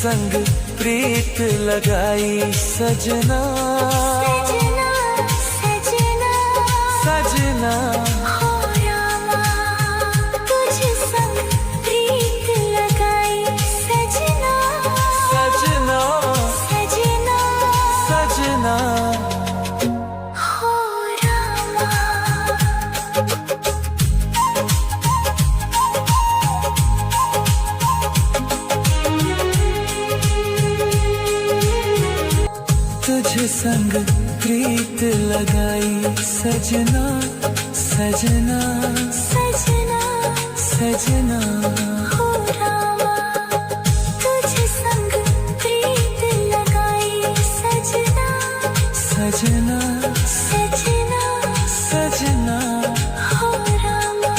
संग प्रीत लगाई सजना, सजना सजना सजना हो रामा, तुझ संग प्रीत लगाई सजना, सजना सजना सजना हो रामा। तुझ संग प्रीत लगाई सजना, सजना सजना सजना हो रामा, तुझ संग प्रीत लगाई सजना, सजना सजना सजना हो रामा,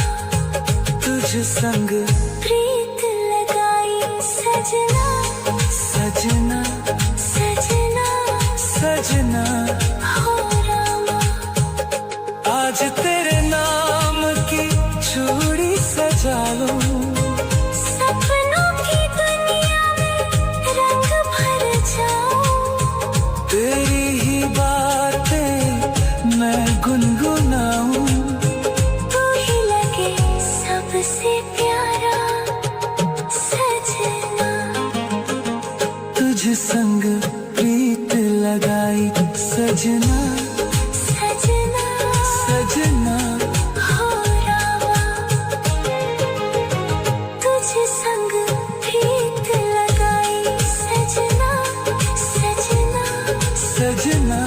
तुझ संग प्रीत लगाई सजना, सजना सजना सजना हो रामा। आज तेरे नाम की चूड़ी सजा लूं, सपनों की दुनिया में रंग भर जाऊं, तेरी ही बातें मैं गुनगुनाऊं, तू ही लगे सबसे प्यारा सजना, तुझ संग प्रीत लगाई सजना, सजना सजना हो रामा, तुझ संग प्रीत लगाई सजना, सजना सजना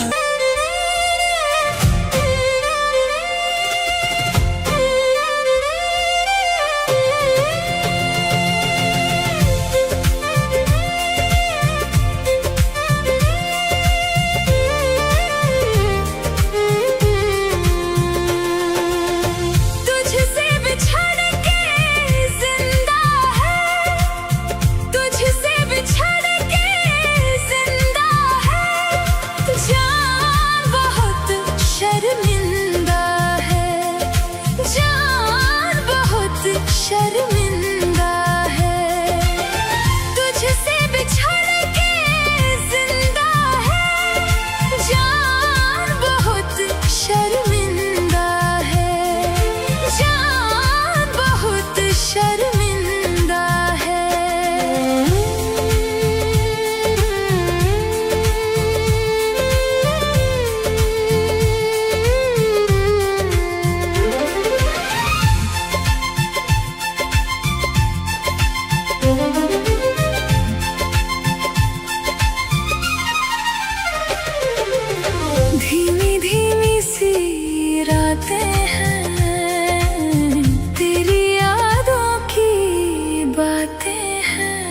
तुझसे बिछड़ के जिंदा है, तुझसे बिछड़ के जिंदा है, जान बहुत शर्मिंदा है, जान बहुत शर्मिंदा है, तुझसे बिछड़ के जिंदा है, जान बहुत शर्मिंदा है, जान बहुत शर्मिंदा है। धीमी धीमी सी रातें हैं, तेरी यादों की बातें हैं,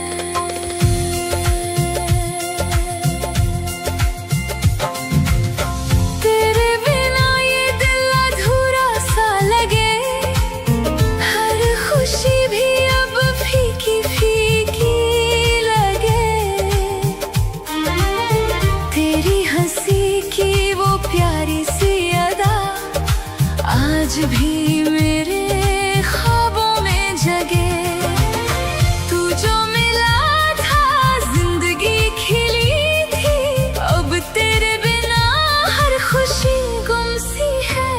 तेरे बिना ये दिल अधूरा सा लगे, हर खुशी भी अब फीकी फीकी लगे, तेरी हंसी की वो प्यारी सी अदा आज भी मेरे ख्वाबों में जगे, तू जो मिला था जिंदगी खिली थी, अब तेरे बिना हर खुशी गुम सी है,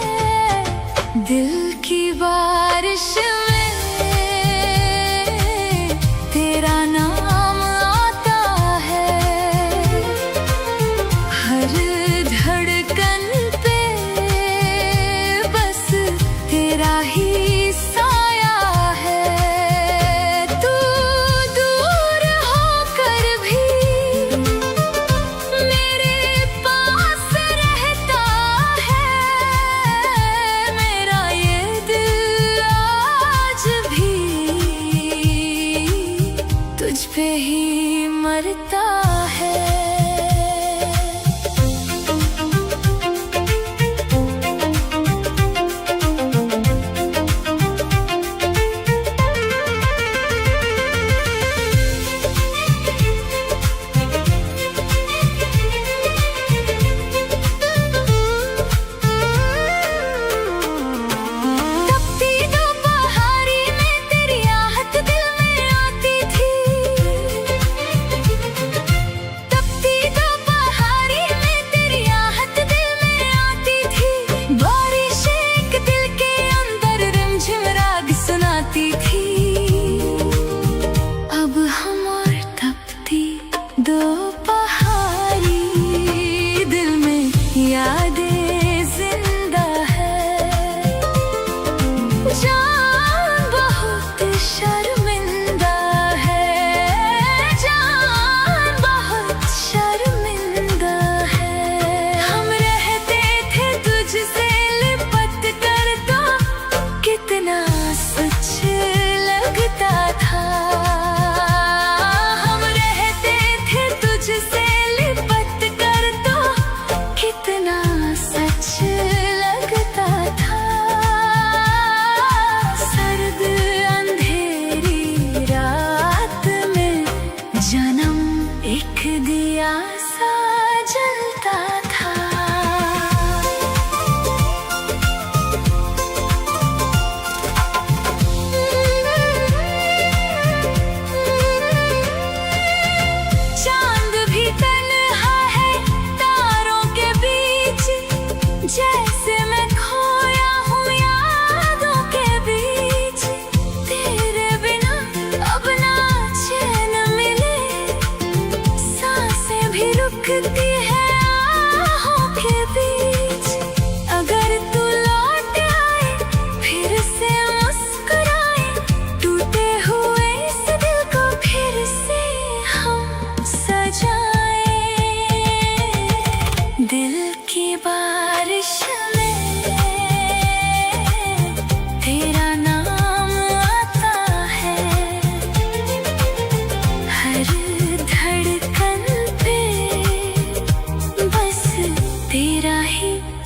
दिल की बारिश में तेरा नाम आता है, हर धड़कन पे बस तेरा ही साया है, तू दूर होकर भी मेरे पास रहता है, मेरा ये दिल आज भी तुझ पे ही मरता है।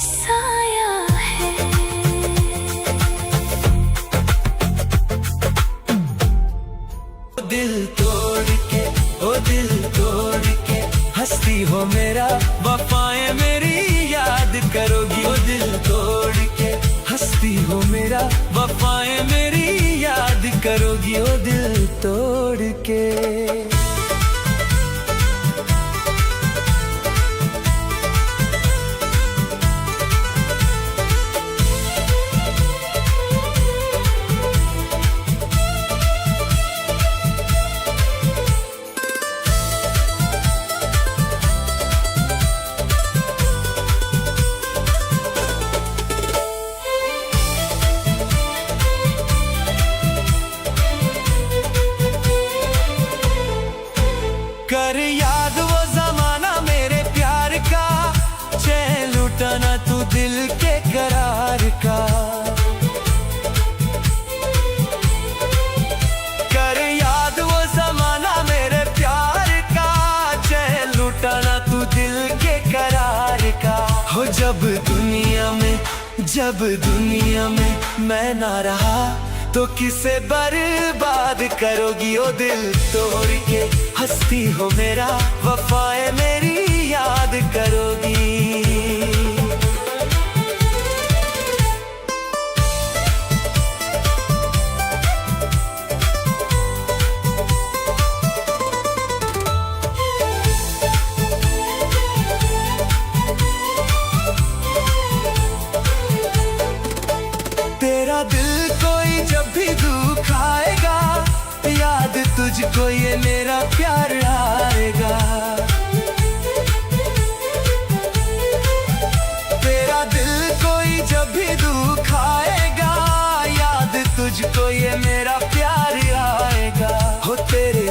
साया है। दिल तोड़ के, ओ दिल तोड़ के हंसती हो मेरा, वफाएं मेरी याद करोगी। ओ दिल तोड़ के हंसती हो मेरा, वफाएं मेरी याद करोगी। ओ दिल तोड़ के। कर याद वो जमाना मेरे प्यार का, चैन लुटाना तू दिल के करार का। कर याद वो जमाना मेरे प्यार का, चैन लुटाना तू दिल के करार का। हो जब दुनिया में मैं ना रहा, तो किसे बर्बाद करोगी। ओ दिल तोड़ के हंसती हो मेरा, वफाएं मेरी याद करोगी। तेरा दिल कोई जब भी दुखाएगा, याद तुझको ये मेरा प्यार आएगा। तेरा दिल कोई जब भी दुखाएगा, याद तुझको ये मेरा प्यार आएगा। हो तेरे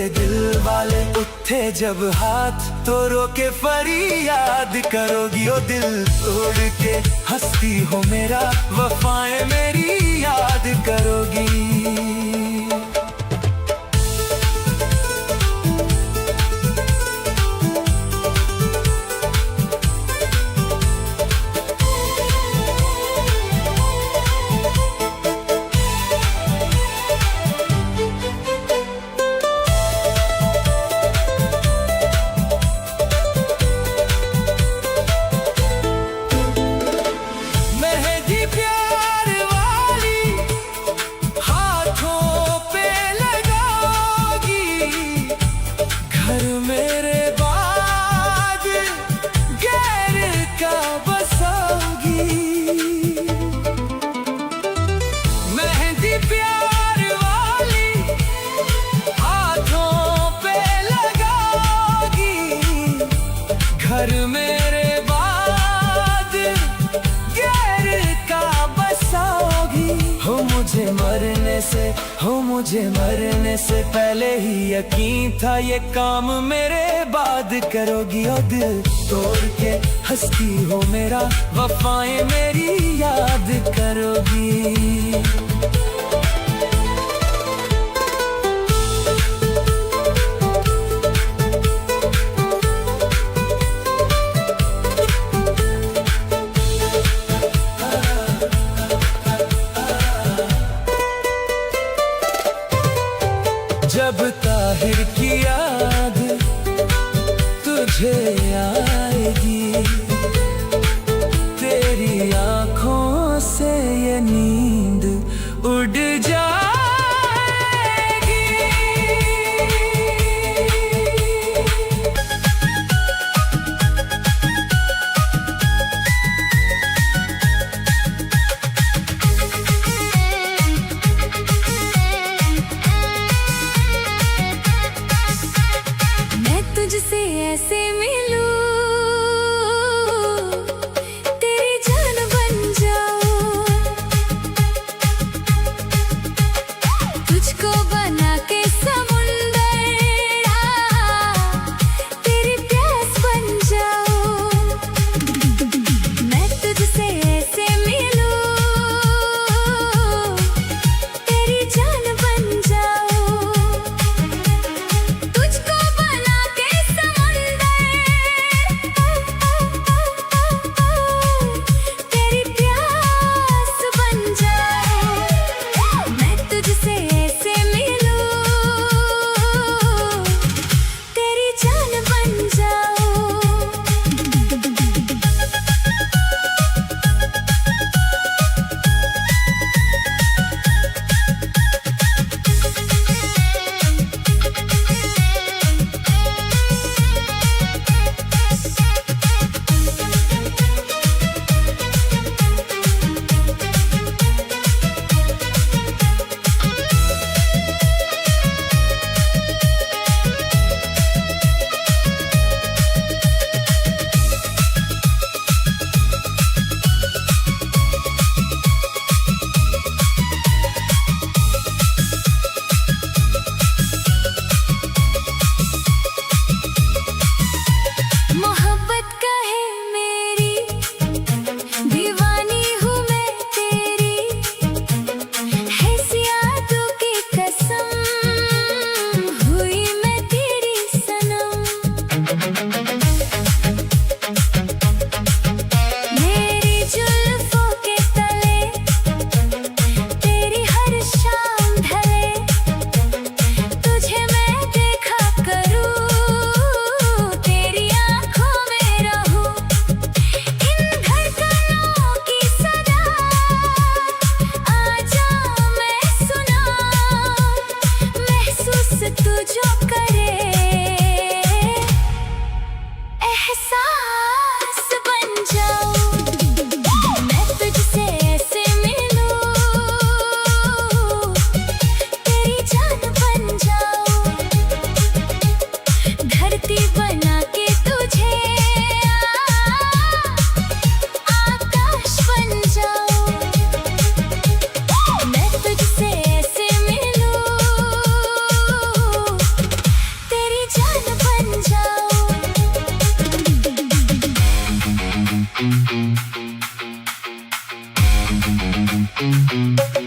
दिल वाले उठे जब हाथ, तो रो के फरियाद करोगी। ओ दिल तोड़ के हंसती हो मेरा, वफाएं मेरी याद करोगी। घर मेरे बाद गैर का बसाओगी। हो मुझे मरने से पहले ही यकीन था, ये काम मेरे बाद करोगी। ओ दिल तोड़ के हंसती हो मेरा, वफाएं मेरी याद करोगी। जब ताहिर की याद तुझे आएगी, तेरी आंखों से ये नींद उड़ Thank you.